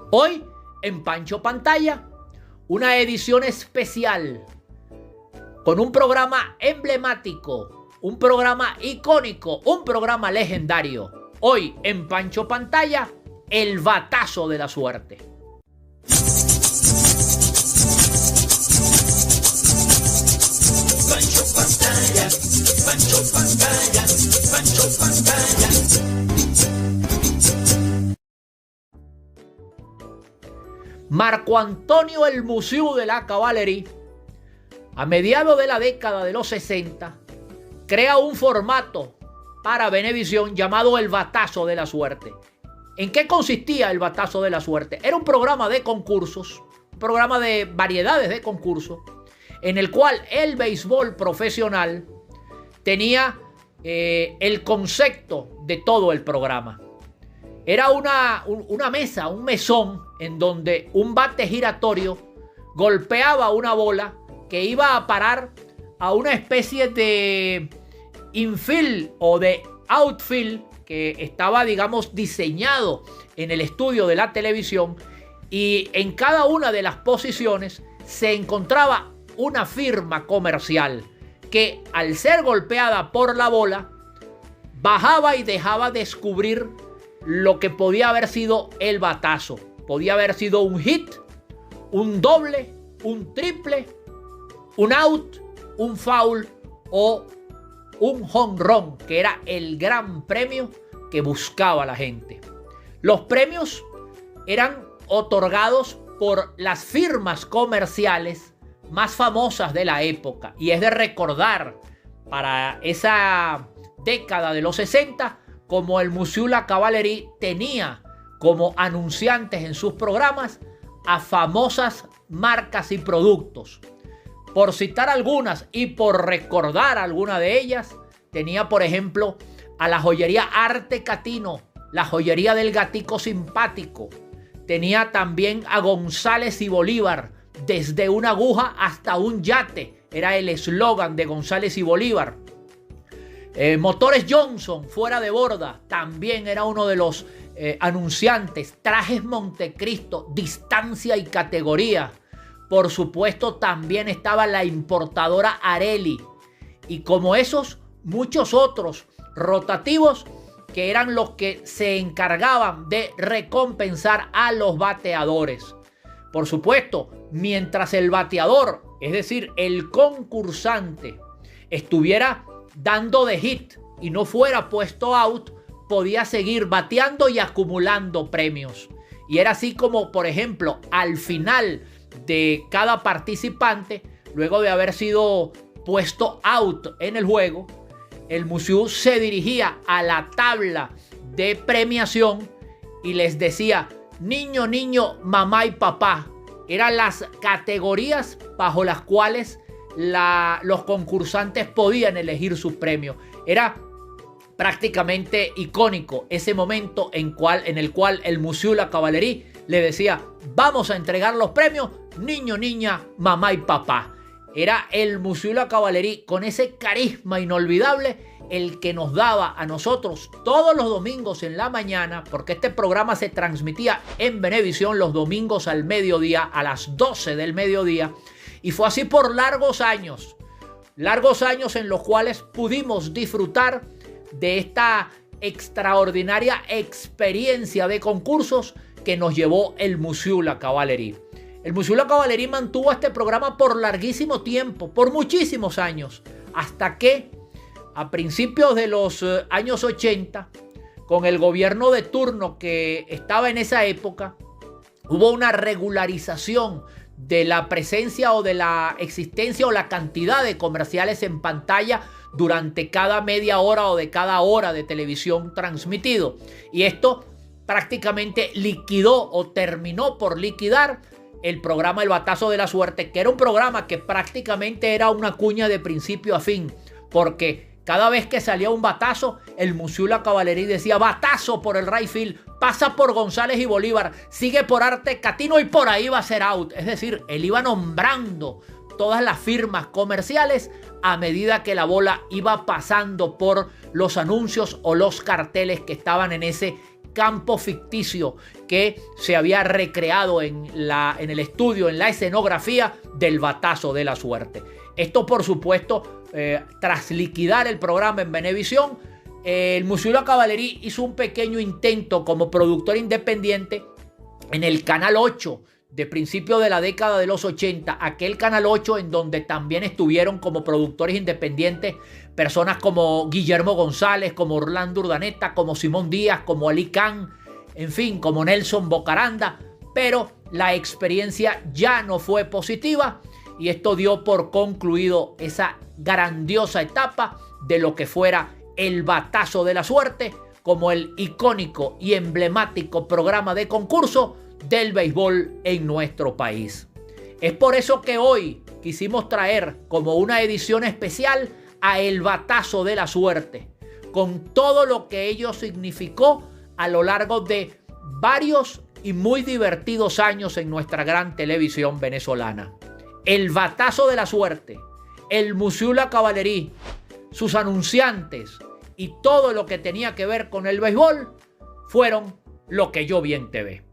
Hoy en Pancho Pantalla, una edición especial con un programa emblemático, un programa icónico, un programa legendario. Hoy en Pancho Pantalla, el batazo de la suerte. Pancho Pantalla, Pancho Pantalla, Pancho Pantalla. Marco Antonio el Musiu de la Cavallerie, a mediados de la década de los 60, crea un formato para Venevisión llamado el Batazo de la Suerte. ¿En qué consistía el Batazo de la Suerte? Era un programa de concursos, un programa de variedades de concursos, en el cual el béisbol profesional tenía el concepto de todo el programa. Era una mesa, un mesón, en donde un bate giratorio golpeaba una bola que iba a parar a una especie de infield o de outfield que estaba, digamos, diseñado en el estudio de la televisión, y en cada una de las posiciones se encontraba una firma comercial que, al ser golpeada por la bola, bajaba y dejaba descubrir lo que podía haber sido el batazo. Podía haber sido un hit, un doble, un triple, un out, un foul o un home run, que era el gran premio que buscaba la gente. Los premios eran otorgados por las firmas comerciales más famosas de la época, y es de recordar para esa década de los 60 como el Musiu La Cavallerie tenía como anunciantes en sus programas a famosas marcas y productos. Por citar algunas y por recordar alguna de ellas, tenía por ejemplo a la joyería Arte Catino, la joyería del Gatico Simpático. Tenía también a González y Bolívar, desde una aguja hasta un yate, era el eslogan de González y Bolívar. Motores Johnson, fuera de borda, también era uno de los anunciantes. Trajes Montecristo, distancia y categoría. Por supuesto, también estaba la importadora Areli, y como esos, muchos otros rotativos que eran los que se encargaban de recompensar a los bateadores. Por supuesto, mientras el bateador, es decir, el concursante, estuviera dando de hit y no fuera puesto out, podía seguir bateando y acumulando premios. Y era así como, por ejemplo, al final de cada participante, luego de haber sido puesto out en el juego, el Musiu se dirigía a la tabla de premiación y les decía: niño, niño, mamá y papá. Eran las categorías bajo las cuales los concursantes podían elegir sus premios. Era prácticamente icónico ese momento en el cual el Musiu La Cavallerie le decía: vamos a entregar los premios, niño, niña, mamá y papá. Era el Musiu La Cavallerie, con ese carisma inolvidable, el que nos daba a nosotros todos los domingos en la mañana, porque este programa se transmitía en Venevisión los domingos al mediodía, a las 12 del mediodía, y fue así por largos años en los cuales pudimos disfrutar de esta extraordinaria experiencia de concursos que nos llevó el Musiu La Cavallerie. El Musiu La Cavallerie mantuvo este programa por larguísimo tiempo, por muchísimos años, hasta que a principios de los años 80, con el gobierno de turno que estaba en esa época, hubo una regularización de la presencia o de la existencia o la cantidad de comerciales en pantalla durante cada media hora o de cada hora de televisión transmitido. Y esto prácticamente liquidó o terminó por liquidar el programa El Batazo de la Suerte, que era un programa que prácticamente era una cuña de principio a fin, porque cada vez que salía un batazo, el Musiu La Cavallerie decía: batazo por el right field, pasa por González y Bolívar, sigue por Arte Catino y por ahí va a ser out. Es decir, él iba nombrando todas las firmas comerciales a medida que la bola iba pasando por los anuncios o los carteles que estaban en ese campo ficticio que se había recreado en el estudio, en la escenografía del Batazo de la Suerte. Esto, por supuesto, tras liquidar el programa en Venevisión, el Museo de la Caballería hizo un pequeño intento como productor independiente en el Canal 8 de principios de la década de los 80, aquel Canal 8 en donde también estuvieron como productores independientes personas como Guillermo González, como Orlando Urdaneta, como Simón Díaz, como Ali Khan, en fin, como Nelson Bocaranda, pero la experiencia ya no fue positiva y esto dio por concluido esa grandiosa etapa de lo que fuera el Batazo de la Suerte como el icónico y emblemático programa de concurso del béisbol en nuestro país. Es por eso que hoy quisimos traer como una edición especial a el Batazo de la Suerte, con todo lo que ello significó a lo largo de varios y muy divertidos años en nuestra gran televisión venezolana. El Batazo de la Suerte, el Museo de la Caballería, sus anunciantes y todo lo que tenía que ver con el béisbol fueron Lo que yo vi en TV.